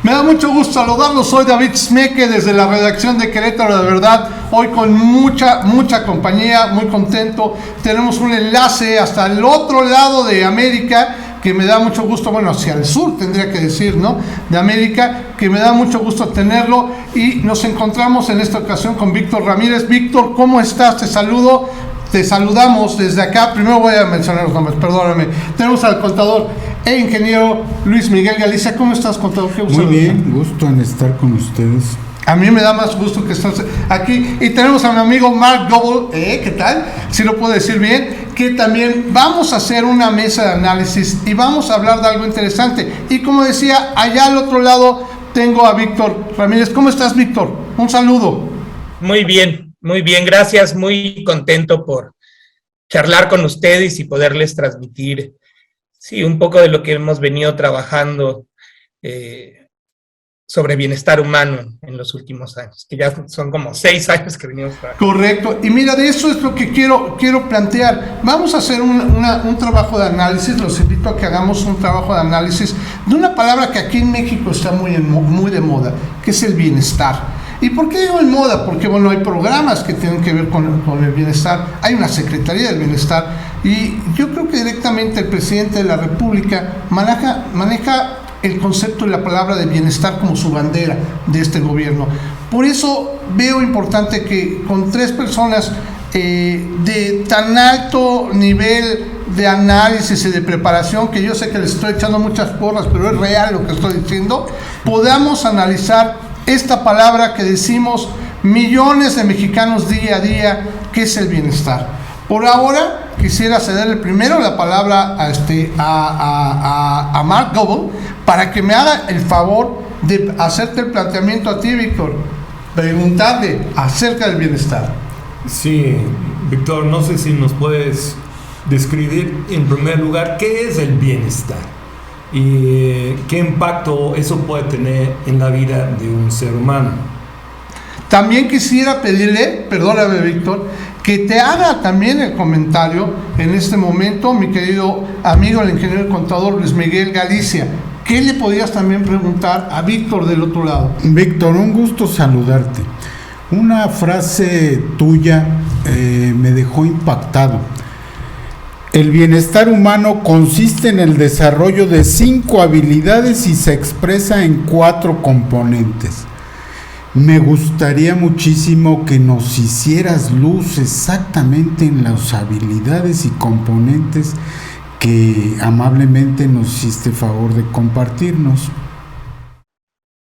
Me da mucho gusto saludarlos, soy David Smeke desde la redacción de Querétaro de Verdad, hoy con mucha compañía, muy contento, tenemos un enlace hasta el otro lado de América, que me da mucho gusto, bueno, hacia el sur tendría que decir, ¿no?, de América, que me da mucho gusto tenerlo, y nos encontramos en esta ocasión con Víctor Ramírez. Víctor, ¿cómo estás? Te saludamos desde acá. Primero voy a mencionar los nombres, perdóname. Tenemos al contador e ingeniero Luis Miguel Galicia. ¿Cómo estás, contador? Qué gusto. Muy bien, gusto en estar con ustedes. A mí me da más gusto que estés aquí. Y tenemos a mi amigo Mark Goble, ¿qué tal? Si lo puedo decir bien, que también vamos a hacer una mesa de análisis y vamos a hablar de algo interesante. Y como decía, allá al otro lado tengo a Víctor Ramírez. ¿Cómo estás, Víctor? Un saludo. Muy bien, gracias. Muy contento por charlar con ustedes y poderles transmitir, sí, un poco de lo que hemos venido trabajando sobre bienestar humano en los últimos años, que ya son como 6 años que venimos trabajando. Correcto, y mira, de eso es lo que quiero plantear. Vamos a hacer un trabajo de análisis, los invito a que hagamos un trabajo de análisis de una palabra que aquí en México está muy de moda, que es el bienestar. ¿Y por qué digo en moda? Porque, bueno, hay programas que tienen que ver con el bienestar, hay una Secretaría del Bienestar, y yo creo que directamente el presidente de la República maneja el concepto y la palabra de bienestar como su bandera de este gobierno. Por eso veo importante que con 3 personas de tan alto nivel de análisis y de preparación, que yo sé que les estoy echando muchas porras, pero es real lo que estoy diciendo, podamos analizar esta palabra que decimos millones de mexicanos día a día, que es el bienestar. Por ahora quisiera cederle primero la palabra a Mark Goble para que me haga el favor de hacerte el planteamiento a ti, Víctor, preguntarle acerca del bienestar. Sí, Víctor, no sé si nos puedes describir en primer lugar qué es el bienestar y qué impacto eso puede tener en la vida de un ser humano. También quisiera pedirle, perdóname, Víctor, que te haga también el comentario en este momento, mi querido amigo, el ingeniero y contador Luis Miguel Galicia. ¿Qué le podrías también preguntar a Víctor del otro lado? Víctor, un gusto saludarte. Una frase tuya me dejó impactado. El bienestar humano consiste en el desarrollo de 5 habilidades y se expresa en 4 componentes. Me gustaría muchísimo que nos hicieras luz exactamente en las habilidades y componentes que amablemente nos hiciste favor de compartirnos.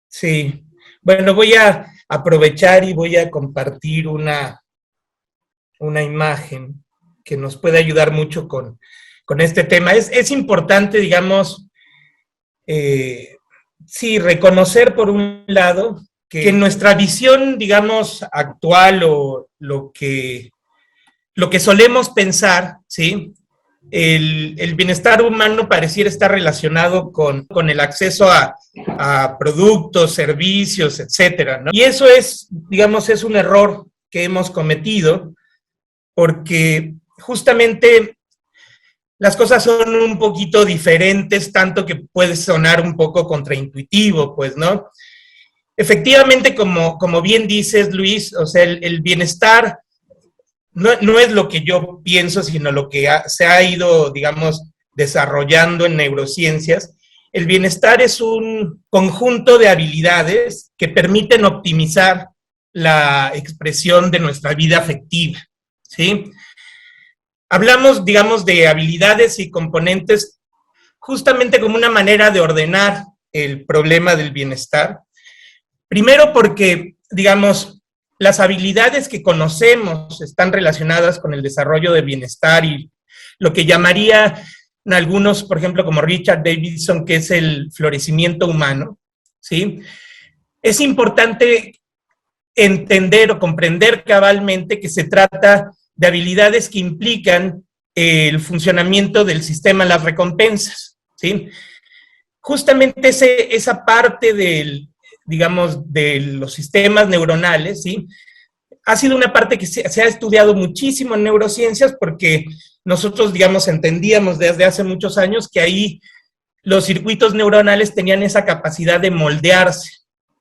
Sí, bueno, voy a aprovechar y voy a compartir una imagen que nos puede ayudar mucho con este tema. Es importante, digamos, sí, reconocer por un lado que nuestra visión, digamos, actual o lo que solemos pensar, ¿sí?, el bienestar humano pareciera estar relacionado con el acceso a productos, servicios, etcétera, ¿no? Y eso es, digamos, es un error que hemos cometido, porque justamente las cosas son un poquito diferentes, tanto que puede sonar un poco contraintuitivo, pues, ¿no? Efectivamente, como bien dices, Luis, o sea, el bienestar no es lo que yo pienso, sino lo que se ha ido, digamos, desarrollando en neurociencias. El bienestar es un conjunto de habilidades que permiten optimizar la expresión de nuestra vida afectiva, ¿sí? Hablamos, digamos, de habilidades y componentes justamente como una manera de ordenar el problema del bienestar. Primero porque, digamos, las habilidades que conocemos están relacionadas con el desarrollo del bienestar y lo que llamaría algunos, por ejemplo, como Richard Davidson, que es el florecimiento humano, ¿sí? Es importante entender o comprender cabalmente que se trata de habilidades que implican el funcionamiento del sistema de las recompensas, ¿sí? Justamente esa parte digamos, de los sistemas neuronales, ¿sí?, ha sido una parte que se ha estudiado muchísimo en neurociencias porque nosotros, digamos, entendíamos desde hace muchos años que ahí los circuitos neuronales tenían esa capacidad de moldearse,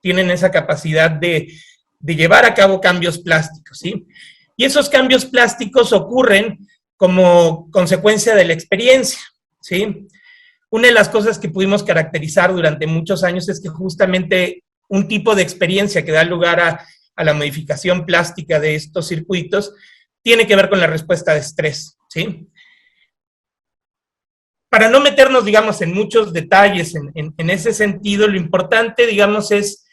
tienen esa capacidad de llevar a cabo cambios plásticos, ¿sí? Y esos cambios plásticos ocurren como consecuencia de la experiencia, ¿sí? Una de las cosas que pudimos caracterizar durante muchos años es que justamente un tipo de experiencia que da lugar a la modificación plástica de estos circuitos tiene que ver con la respuesta de estrés, ¿sí? Para no meternos, digamos, en muchos detalles en ese sentido, lo importante, digamos, es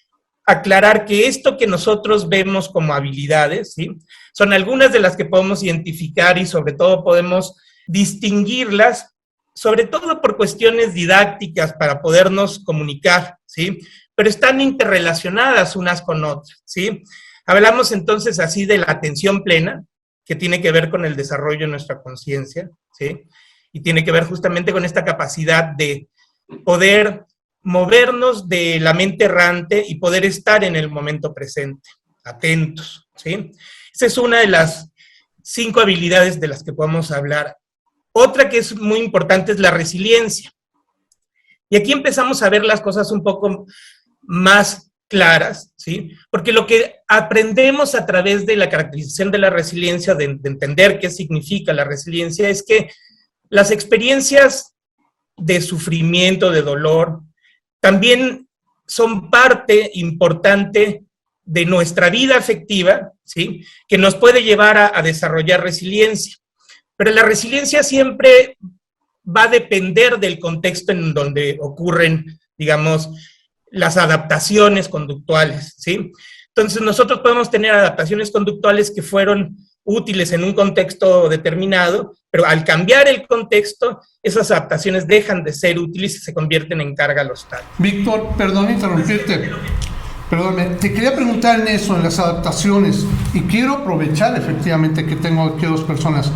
aclarar que esto que nosotros vemos como habilidades, ¿sí? Son algunas de las que podemos identificar y sobre todo podemos distinguirlas, sobre todo por cuestiones didácticas para podernos comunicar, ¿sí? Pero están interrelacionadas unas con otras, ¿sí? Hablamos entonces así de la atención plena, que tiene que ver con el desarrollo de nuestra conciencia, ¿sí? Y tiene que ver justamente con esta capacidad de poder movernos de la mente errante y poder estar en el momento presente, atentos, ¿sí? Esa es una de las 5 habilidades de las que podemos hablar. Otra que es muy importante es la resiliencia. Y aquí empezamos a ver las cosas un poco más claras, ¿sí? Porque lo que aprendemos a través de la caracterización de la resiliencia, de entender qué significa la resiliencia, es que las experiencias de sufrimiento, de dolor, también son parte importante de nuestra vida afectiva, ¿sí? Que nos puede llevar a desarrollar resiliencia. Pero la resiliencia siempre va a depender del contexto en donde ocurren, digamos, las adaptaciones conductuales, ¿sí? Entonces nosotros podemos tener adaptaciones conductuales que fueron útiles en un contexto determinado, pero al cambiar el contexto, esas adaptaciones dejan de ser útiles y se convierten en carga a los tales. Víctor, perdón interrumpirte. Perdóname, te quería preguntar en eso, en las adaptaciones, y quiero aprovechar efectivamente que tengo aquí 2 personas.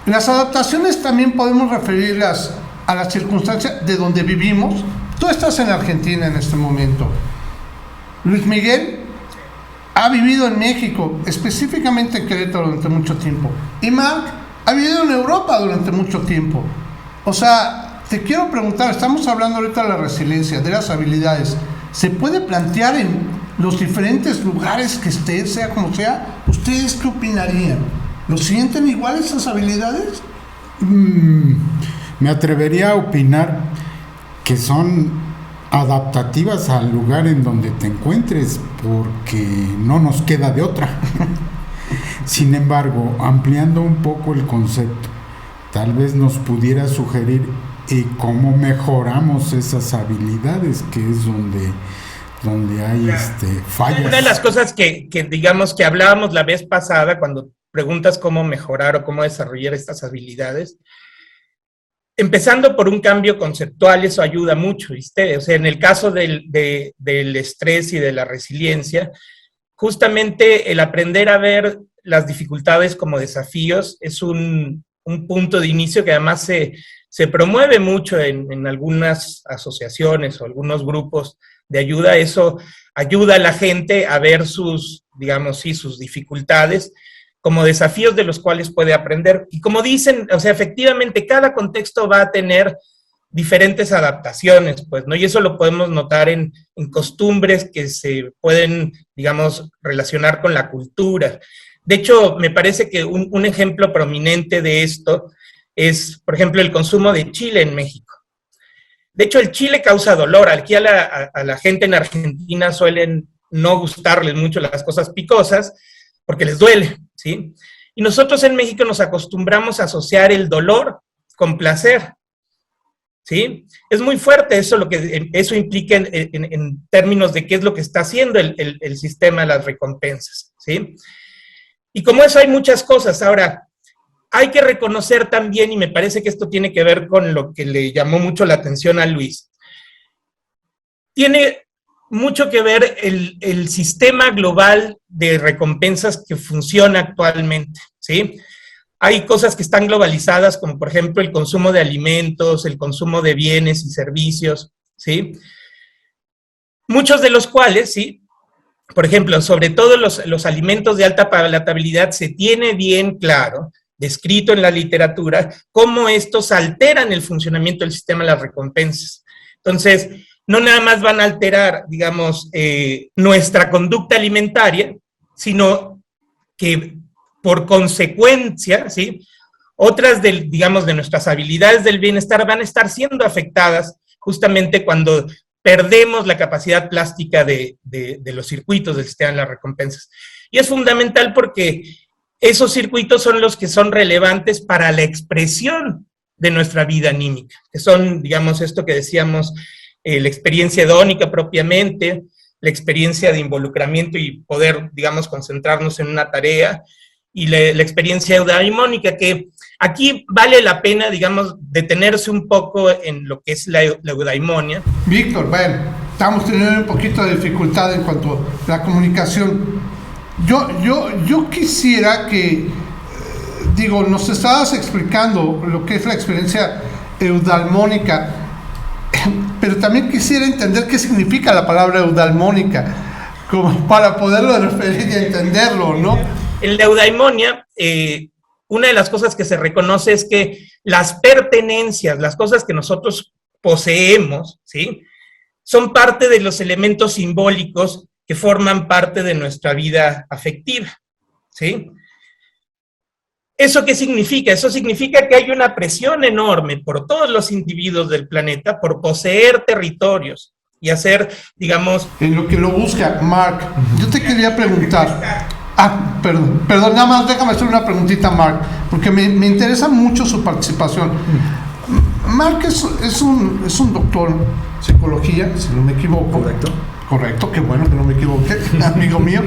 Las adaptaciones también podemos referirlas a las circunstancias de donde vivimos. Tú estás en Argentina en este momento. Luis Miguel ha vivido en México, específicamente en Querétaro durante mucho tiempo. Y Marc ha vivido en Europa durante mucho tiempo. O sea, te quiero preguntar, estamos hablando ahorita de la resiliencia, de las habilidades. ¿Se puede plantear en los diferentes lugares que esté, sea como sea? ¿Ustedes qué opinarían? ¿Lo sienten igual esas habilidades? Me atrevería a opinar que son adaptativas al lugar en donde te encuentres, porque no nos queda de otra. Sin embargo, ampliando un poco el concepto, tal vez nos pudiera sugerir cómo mejoramos esas habilidades, que es donde hay fallas. Una de las cosas que digamos que hablábamos la vez pasada, cuando preguntas cómo mejorar o cómo desarrollar estas habilidades, empezando por un cambio conceptual, eso ayuda mucho, ¿viste? O sea, en el caso del estrés y de la resiliencia, justamente el aprender a ver las dificultades como desafíos es un punto de inicio que además se promueve mucho en algunas asociaciones o algunos grupos de ayuda. Eso ayuda a la gente a ver sus dificultades como desafíos de los cuales puede aprender. Y como dicen, o sea, efectivamente, cada contexto va a tener diferentes adaptaciones, pues, ¿no? Y eso lo podemos notar en costumbres que se pueden, digamos, relacionar con la cultura. De hecho, me parece que un ejemplo prominente de esto es, por ejemplo, el consumo de chile en México. De hecho, el chile causa dolor. Aquí a la gente en Argentina suelen no gustarles mucho las cosas picosas porque les duele, ¿sí? Y nosotros en México nos acostumbramos a asociar el dolor con placer, ¿sí? Es muy fuerte eso, lo que eso implica en términos de qué es lo que está haciendo el sistema de las recompensas, ¿sí? Y como eso hay muchas cosas. Ahora, hay que reconocer también, y me parece que esto tiene que ver con lo que le llamó mucho la atención a Luis, tiene mucho que ver el sistema global de recompensas que funciona actualmente, ¿sí? Hay cosas que están globalizadas, como por ejemplo el consumo de alimentos, el consumo de bienes y servicios, ¿sí? Muchos de los cuales, ¿sí? Por ejemplo, sobre todo los alimentos de alta palatabilidad, se tiene bien claro descrito en la literatura, cómo estos alteran el funcionamiento del sistema de las recompensas. Entonces, no nada más van a alterar, digamos, nuestra conducta alimentaria, sino que por consecuencia, ¿sí?, otras digamos, de nuestras habilidades del bienestar van a estar siendo afectadas justamente cuando perdemos la capacidad plástica de los circuitos del sistema de las recompensas. Y es fundamental porque esos circuitos son los que son relevantes para la expresión de nuestra vida anímica, que son, digamos, esto que decíamos, la experiencia hedónica propiamente, la experiencia de involucramiento y poder, digamos, concentrarnos en una tarea, y la experiencia eudaimónica, que aquí vale la pena, digamos, detenerse un poco en lo que es la eudaimonia. Víctor, bueno, estamos teniendo un poquito de dificultad en cuanto a la comunicación. Yo quisiera que, nos estabas explicando lo que es la experiencia eudalmónica, pero también quisiera entender qué significa la palabra eudalmónica, como para poderlo referir y entenderlo, ¿no? En la eudaimonia, una de las cosas que se reconoce es que las pertenencias, las cosas que nosotros poseemos, ¿sí?, son parte de los elementos simbólicos que forman parte de nuestra vida afectiva, ¿sí? ¿Eso qué significa? Eso significa que hay una presión enorme por todos los individuos del planeta por poseer territorios y hacer, digamos... En lo que lo busca, Mark, yo te quería preguntar... perdón, nada más déjame hacer una preguntita, Mark, porque me interesa mucho su participación. Mark es un doctor en psicología, si no me equivoco. Correcto, qué bueno que no me equivoqué, amigo mío.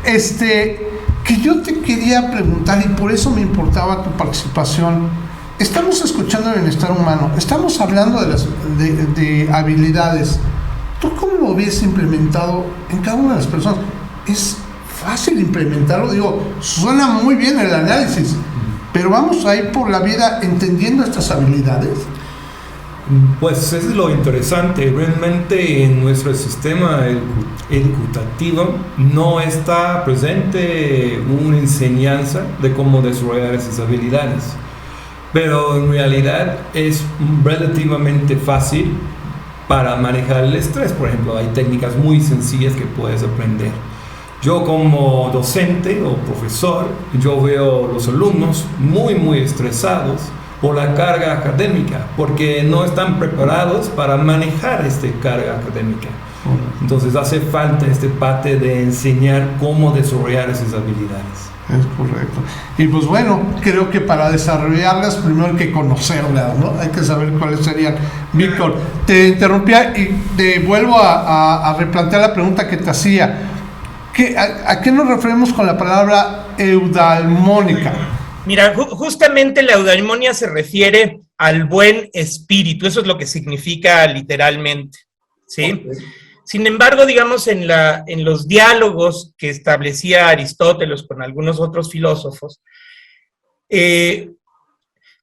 Que yo te quería preguntar, y por eso me importaba tu participación. Estamos escuchando el bienestar humano, estamos hablando de habilidades. ¿Tú cómo lo ves implementado en cada una de las personas? ¿Es fácil implementarlo? Suena muy bien el análisis, pero vamos a ir por la vida entendiendo estas habilidades. Pues es lo interesante, realmente en nuestro sistema educativo no está presente una enseñanza de cómo desarrollar esas habilidades, pero en realidad es relativamente fácil para manejar el estrés. Por ejemplo, hay técnicas muy sencillas que puedes aprender. Yo como docente o profesor, yo veo los alumnos muy estresados por la carga académica, porque no están preparados para manejar esta carga académica. Entonces hace falta este parte de enseñar cómo desarrollar esas habilidades. Es correcto. Y pues bueno, creo que para desarrollarlas primero hay que conocerlas, ¿no? Hay que saber cuáles serían. Víctor, te interrumpía y te vuelvo a replantear la pregunta que te hacía. ¿A qué nos referimos con la palabra eudalmónica? Mira, justamente la eudaimonia se refiere al buen espíritu, eso es lo que significa literalmente, ¿sí? Okay. Sin embargo, digamos, en los diálogos que establecía Aristóteles con algunos otros filósofos,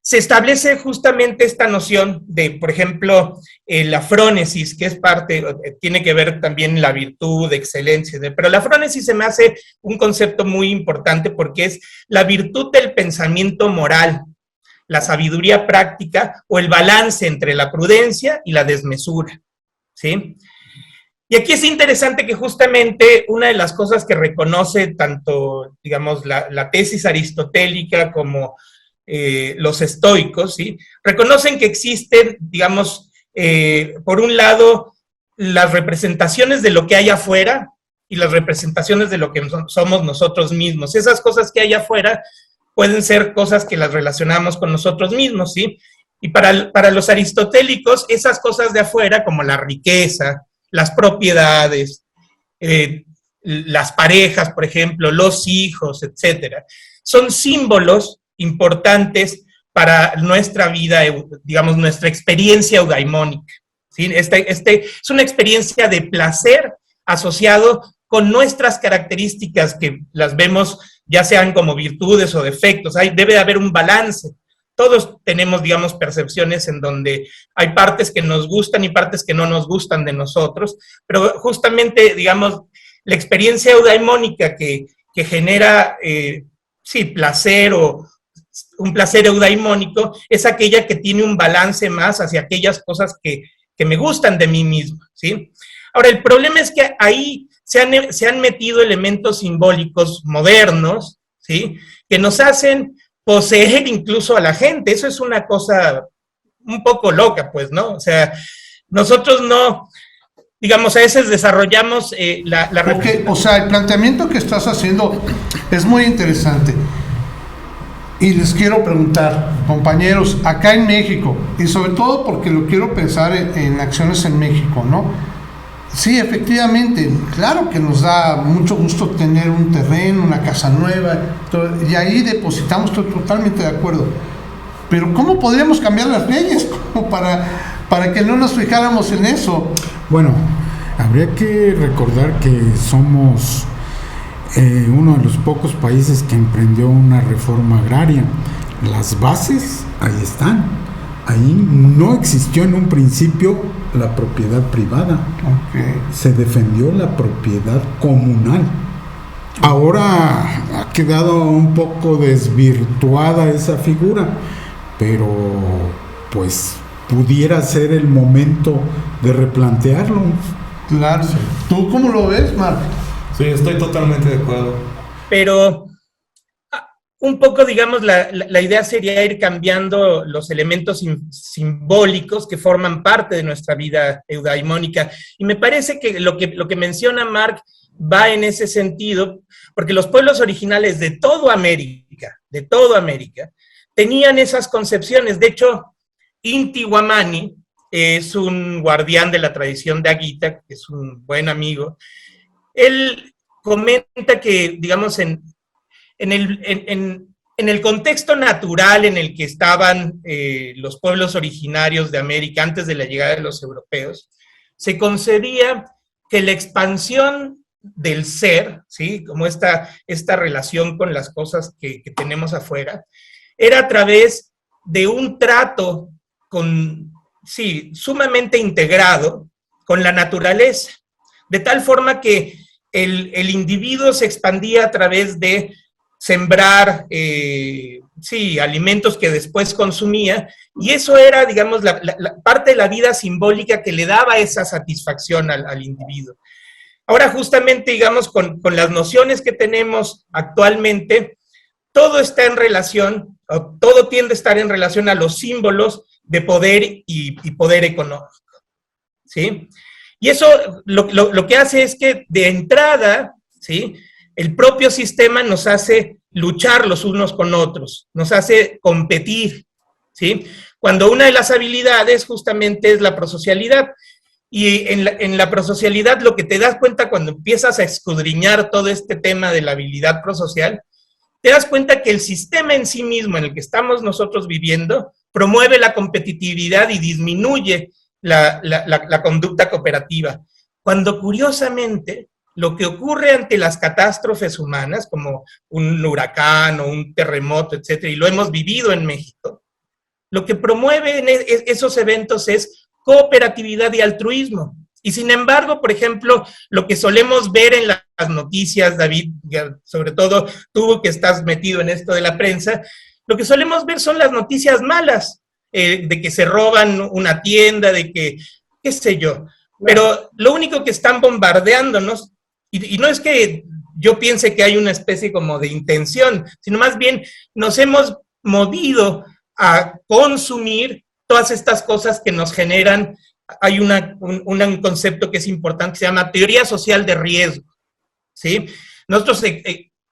se establece justamente esta noción de, por ejemplo, la frónesis, que es tiene que ver también la virtud, de excelencia, pero la frónesis se me hace un concepto muy importante porque es la virtud del pensamiento moral, la sabiduría práctica o el balance entre la prudencia y la desmesura, ¿sí? Y aquí es interesante que justamente una de las cosas que reconoce tanto, digamos, la tesis aristotélica como los estoicos, ¿sí?, reconocen que existen, digamos, por un lado, las representaciones de lo que hay afuera y las representaciones de lo que somos nosotros mismos. Esas cosas que hay afuera pueden ser cosas que las relacionamos con nosotros mismos, ¿sí? Y para los aristotélicos, esas cosas de afuera, como la riqueza, las propiedades, las parejas, por ejemplo, los hijos, etcétera, son símbolos importantes para nuestra vida, digamos, nuestra experiencia eudaimónica, ¿sí? Es una experiencia de placer asociado con nuestras características que las vemos ya sean como virtudes o defectos. Debe de haber un balance. Todos tenemos, digamos, percepciones en donde hay partes que nos gustan y partes que no nos gustan de nosotros, pero justamente, digamos, la experiencia eudaimónica que genera, sí, placer o un placer eudaimónico es aquella que tiene un balance más hacia aquellas cosas que me gustan de mí mismo, ¿sí? Ahora, el problema es que ahí se han metido elementos simbólicos modernos, ¿sí? Que nos hacen poseer incluso a la gente. Eso es una cosa un poco loca, pues, ¿no? O sea, nosotros no, digamos, a veces desarrollamos Okay, o sea, el planteamiento que estás haciendo es muy interesante. Y les quiero preguntar, compañeros, acá en México, y sobre todo porque lo quiero pensar en acciones en México, ¿no? Sí, efectivamente, claro que nos da mucho gusto tener un terreno, una casa nueva, y ahí depositamos, estoy totalmente de acuerdo. Pero ¿cómo podríamos cambiar las leyes como para que no nos fijáramos en eso? Bueno, habría que recordar que somos uno de los pocos países que emprendió una reforma agraria. Las bases ahí están. Ahí no existió en un principio la propiedad privada. Okay. Se defendió la propiedad comunal. Ahora ha quedado un poco desvirtuada esa figura, pero pues pudiera ser el momento de replantearlo. Claro. ¿Tú cómo lo ves, Marc? Sí, estoy totalmente de acuerdo. Pero un poco, digamos, la idea sería ir cambiando los elementos simbólicos que forman parte de nuestra vida eudaimónica. Y me parece que lo que menciona Marc va en ese sentido, porque los pueblos originales de toda América, tenían esas concepciones. De hecho, Inti Guamani es un guardián de la tradición de Aguita, que es un buen amigo. Él comenta que, digamos, en el contexto natural en el que estaban los pueblos originarios de América antes de la llegada de los europeos, se concebía que la expansión del ser, ¿sí? Como esta relación con las cosas que tenemos afuera, era a través de un trato sumamente integrado con la naturaleza, de tal forma que el individuo se expandía a través de sembrar, alimentos que después consumía, y eso era, digamos, la parte de la vida simbólica que le daba esa satisfacción al individuo. Ahora, justamente, digamos, con las nociones que tenemos actualmente, todo está en relación, o todo tiende a estar en relación a los símbolos de poder y poder económico, ¿sí? Y eso lo que hace es que, de entrada, ¿sí?, el propio sistema nos hace luchar los unos con otros, nos hace competir, ¿sí? Cuando una de las habilidades justamente es la prosocialidad. Y en la prosocialidad lo que te das cuenta cuando empiezas a escudriñar todo este tema de la habilidad prosocial, te das cuenta que el sistema en sí mismo en el que estamos nosotros viviendo promueve la competitividad y disminuye la conducta cooperativa. Cuando curiosamente lo que ocurre ante las catástrofes humanas, como un huracán o un terremoto, etcétera, y lo hemos vivido en México, lo que promueve esos eventos es cooperatividad y altruismo. Y sin embargo, por ejemplo, lo que solemos ver en las noticias, David, sobre todo tú que estás metido en esto de la prensa, lo que solemos ver son las noticias malas, de que se roban una tienda, de que, qué sé yo. Pero lo único que están bombardeándonos, y no es que yo piense que hay una especie como de intención, sino más bien nos hemos movido a consumir todas estas cosas que nos generan. Hay un concepto que es importante, que se llama teoría social de riesgo, ¿sí? Nosotros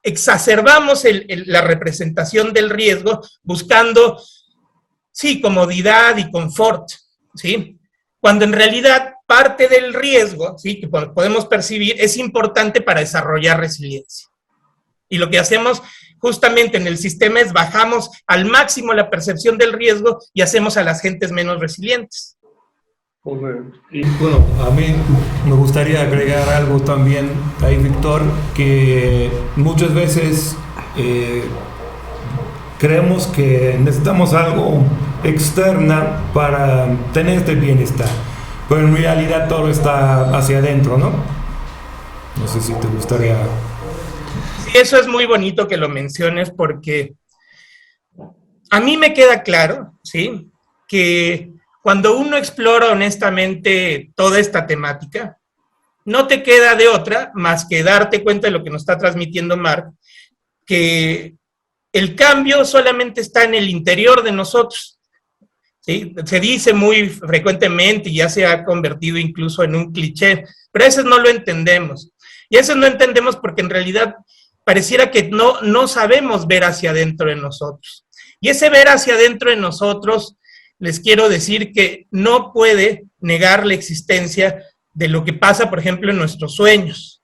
exacerbamos la representación del riesgo buscando, sí, comodidad y confort, ¿sí? Cuando en realidad parte del riesgo, ¿sí?, que podemos percibir, es importante para desarrollar resiliencia. Y lo que hacemos justamente en el sistema es bajamos al máximo la percepción del riesgo y hacemos a las gentes menos resilientes. Y bueno, a mí me gustaría agregar algo también ahí, Víctor, que muchas veces creemos que necesitamos algo externa para tener este bienestar, pero en realidad todo está hacia adentro, ¿no? No sé si te gustaría... Sí, eso es muy bonito que lo menciones, porque a mí me queda claro, ¿sí?, que cuando uno explora honestamente toda esta temática, no te queda de otra más que darte cuenta de lo que nos está transmitiendo Marc, que el cambio solamente está en el interior de nosotros, ¿sí? Se dice muy frecuentemente y ya se ha convertido incluso en un cliché, pero a veces no lo entendemos. Y a veces no entendemos porque en realidad pareciera que no sabemos ver hacia adentro de nosotros. Y ese ver hacia adentro de nosotros, les quiero decir que no puede negar la existencia de lo que pasa, por ejemplo, en nuestros sueños,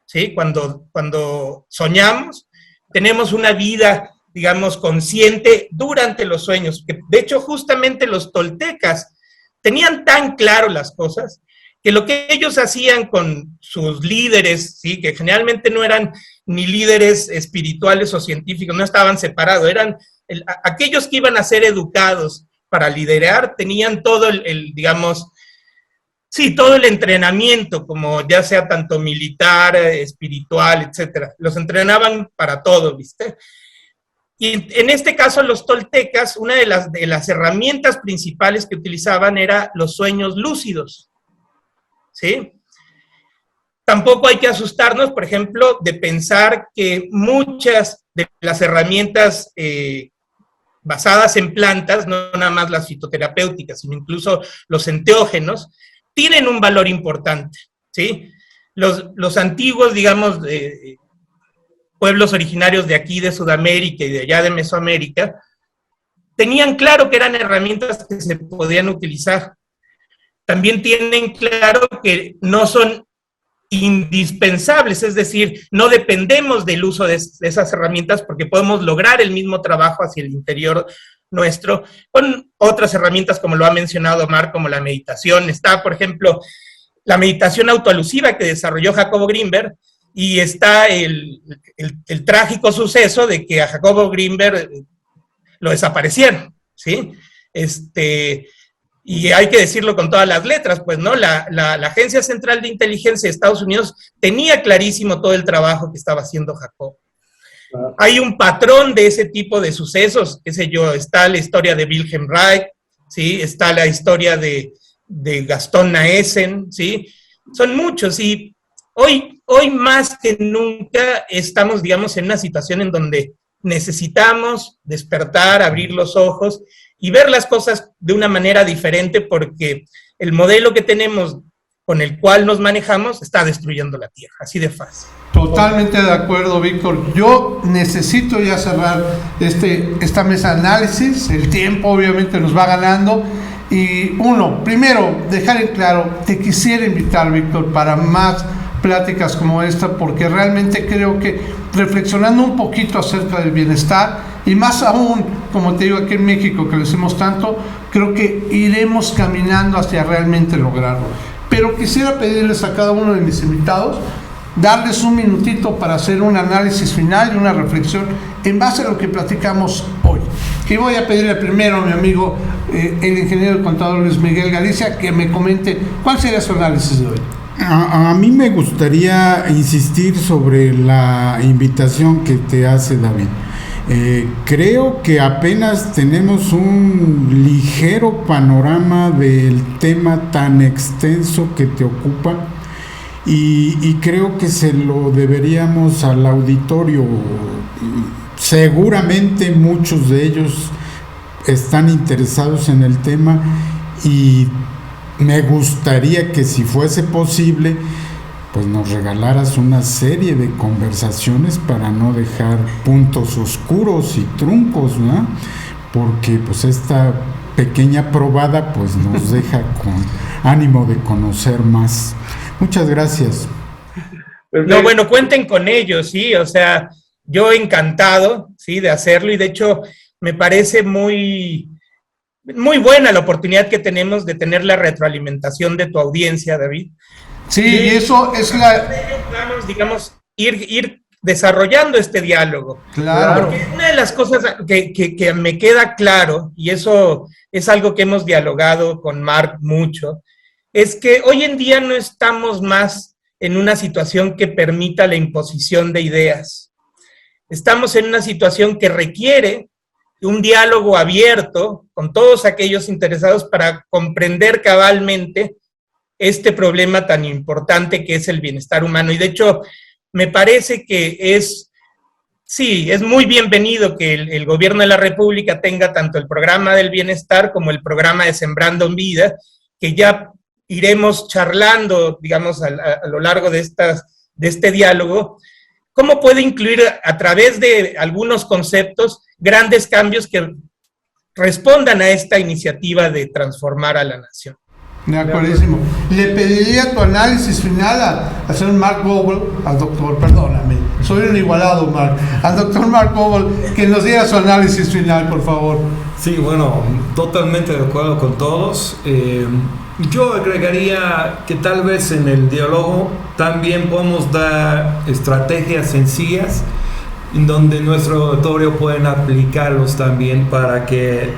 ¿sí? Cuando soñamos, tenemos una vida, digamos, consciente durante los sueños. Que de hecho, justamente los toltecas tenían tan claro las cosas que lo que ellos hacían con sus líderes, ¿sí?, que generalmente no eran ni líderes espirituales o científicos, no estaban separados, eran aquellos que iban a ser educados para liderar, tenían todo digamos, sí, todo el entrenamiento, como ya sea tanto militar, espiritual, etcétera. Los entrenaban para todo, ¿viste? Y en este caso, los toltecas, una de las herramientas principales que utilizaban era los sueños lúcidos, ¿sí? Tampoco hay que asustarnos, por ejemplo, de pensar que muchas de las herramientas basadas en plantas, no nada más las fitoterapéuticas, sino incluso los enteógenos, tienen un valor importante, ¿sí? Los antiguos, digamos, pueblos originarios de aquí, de Sudamérica y de allá de Mesoamérica, tenían claro que eran herramientas que se podían utilizar. También tienen claro que no son indispensables, es decir, no dependemos del uso de esas herramientas porque podemos lograr el mismo trabajo hacia el interior nuestro con otras herramientas, como lo ha mencionado Marc, como la meditación. Está, por ejemplo, la meditación autoalusiva que desarrolló Jacobo Grinberg, y está el trágico suceso de que a Jacobo Grinberg lo desaparecieron, ¿sí? Y hay que decirlo con todas las letras, pues, ¿no? La Agencia Central de Inteligencia de Estados Unidos tenía clarísimo todo el trabajo que estaba haciendo Jacobo. Hay un patrón de ese tipo de sucesos, qué sé yo, está la historia de Wilhelm Reich, ¿sí? Está la historia de Gastón Naesen, ¿sí? Son muchos, y hoy más que nunca estamos, digamos, en una situación en donde necesitamos despertar, abrir los ojos y ver las cosas de una manera diferente, porque el modelo que tenemos con el cual nos manejamos está destruyendo la Tierra, así de fácil. Totalmente de acuerdo, Víctor. Yo necesito ya cerrar esta mesa de análisis. El tiempo obviamente nos va ganando. Y primero, dejar en claro, te quisiera invitar, Víctor, para más pláticas como esta, porque realmente creo que reflexionando un poquito acerca del bienestar, y más aún, como te digo, aquí en México, que lo hacemos tanto, creo que iremos caminando hacia realmente lograrlo. Pero quisiera pedirles a cada uno de mis invitados, darles un minutito para hacer un análisis final y una reflexión en base a lo que platicamos hoy. Que voy a pedirle primero a mi amigo, el ingeniero y contador Luis Miguel Galicia, que me comente cuál sería su análisis de hoy. A mí me gustaría insistir sobre la invitación que te hace David. Creo que apenas tenemos un ligero panorama del tema tan extenso que te ocupa, y creo que se lo deberíamos al auditorio. Seguramente muchos de ellos están interesados en el tema, y me gustaría que, si fuese posible, pues nos regalaras una serie de conversaciones para no dejar puntos oscuros y truncos, ¿no? Porque pues esta pequeña probada pues nos deja con ánimo de conocer más. Muchas gracias. No, bueno, cuenten con ellos, sí, o sea, yo encantado, sí, de hacerlo, y de hecho me parece muy buena la oportunidad que tenemos de tener la retroalimentación de tu audiencia, David. Sí, y eso es digamos, ir desarrollando este diálogo. Claro. Porque una de las cosas que me queda claro, y eso es algo que hemos dialogado con Marc mucho, es que hoy en día no estamos más en una situación que permita la imposición de ideas. Estamos en una situación que requiere un diálogo abierto con todos aquellos interesados para comprender cabalmente este problema tan importante que es el bienestar humano. Y de hecho, me parece que es muy bienvenido que el gobierno de la República tenga tanto el programa del bienestar como el programa de Sembrando en Vida, que ya iremos charlando, digamos, a lo largo de este diálogo, cómo puede incluir a través de algunos conceptos grandes cambios que respondan a esta iniciativa de transformar a la nación. De acuerdísimo. Le pediría tu análisis final al señor Mark Goebel, al doctor, perdóname, soy un igualado, Mark, al doctor Mark Goebel, que nos diera su análisis final, por favor. Sí, bueno, totalmente de acuerdo con todos. Yo agregaría que tal vez en el diálogo también podemos dar estrategias sencillas en donde nuestro auditorio pueden aplicarlos también para que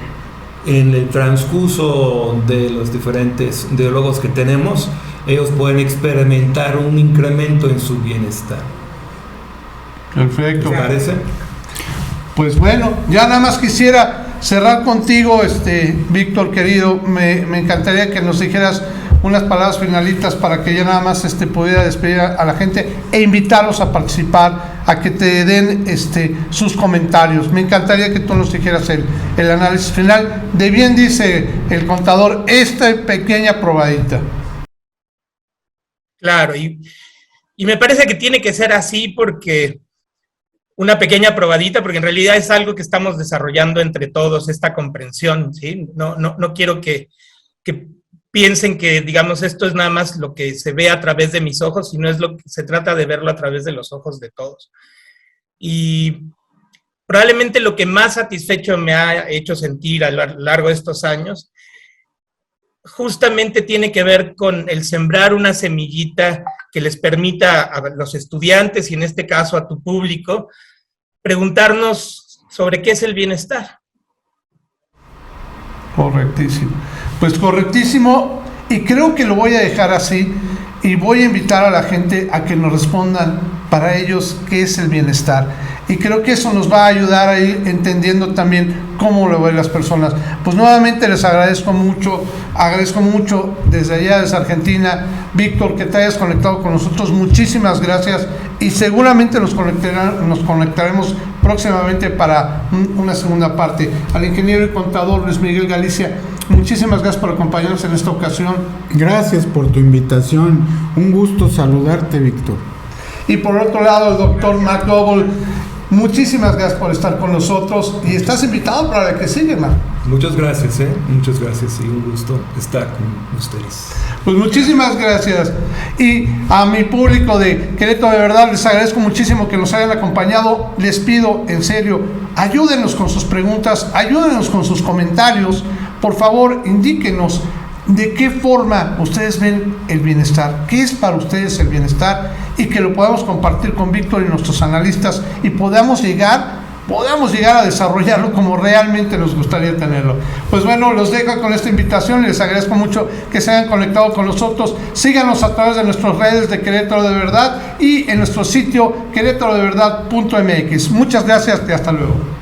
en el transcurso de los diferentes diálogos que tenemos, ellos pueden experimentar un incremento en su bienestar. Perfecto. ¿Te parece? Pues bueno, ya nada más quisiera cerrar contigo, Víctor querido, me encantaría que nos dijeras unas palabras finalitas para que ya nada más pudiera despedir a la gente e invitarlos a participar, a que te den sus comentarios. Me encantaría que tú nos dijeras el análisis final de, bien dice el contador, esta pequeña probadita. Claro, y me parece que tiene que ser así, porque una pequeña probadita, porque en realidad es algo que estamos desarrollando entre todos, esta comprensión, ¿sí? No quiero que piensen que, digamos, esto es nada más lo que se ve a través de mis ojos, sino es lo que se trata de verlo a través de los ojos de todos. Y probablemente lo que más satisfecho me ha hecho sentir a lo largo de estos años, justamente tiene que ver con el sembrar una semillita que les permita a los estudiantes, y en este caso a tu público, preguntarnos sobre qué es el bienestar. Correctísimo. Pues correctísimo, y creo que lo voy a dejar así, y voy a invitar a la gente a que nos respondan para ellos qué es el bienestar. Y creo que eso nos va a ayudar a ir entendiendo también cómo lo ven las personas. Pues nuevamente les agradezco mucho desde allá, desde Argentina, Víctor, que te hayas conectado con nosotros. Muchísimas gracias, y seguramente nos conectaremos próximamente para una segunda parte. Al ingeniero y contador Luis Miguel Galicia, muchísimas gracias por acompañarnos en esta ocasión. Gracias por tu invitación. Un gusto saludarte, Víctor. Y por otro lado, el doctor Mark Goebel, muchísimas gracias por estar con nosotros, y estás invitado para la que sigue, Mark. Muchas gracias, muchas gracias, y un gusto estar con ustedes. Pues muchísimas gracias. Y a mi público de Querétaro, de verdad les agradezco muchísimo que nos hayan acompañado. Les pido, en serio, ayúdenos con sus preguntas, ayúdenos con sus comentarios. Por favor, indíquenos de qué forma ustedes ven el bienestar, qué es para ustedes el bienestar, y que lo podamos compartir con Víctor y nuestros analistas, y podamos llegar a desarrollarlo como realmente nos gustaría tenerlo. Pues bueno, los dejo con esta invitación y les agradezco mucho que se hayan conectado con nosotros. Síganos a través de nuestras redes de Querétaro de Verdad y en nuestro sitio querétarodeverdad.mx. Muchas gracias y hasta luego.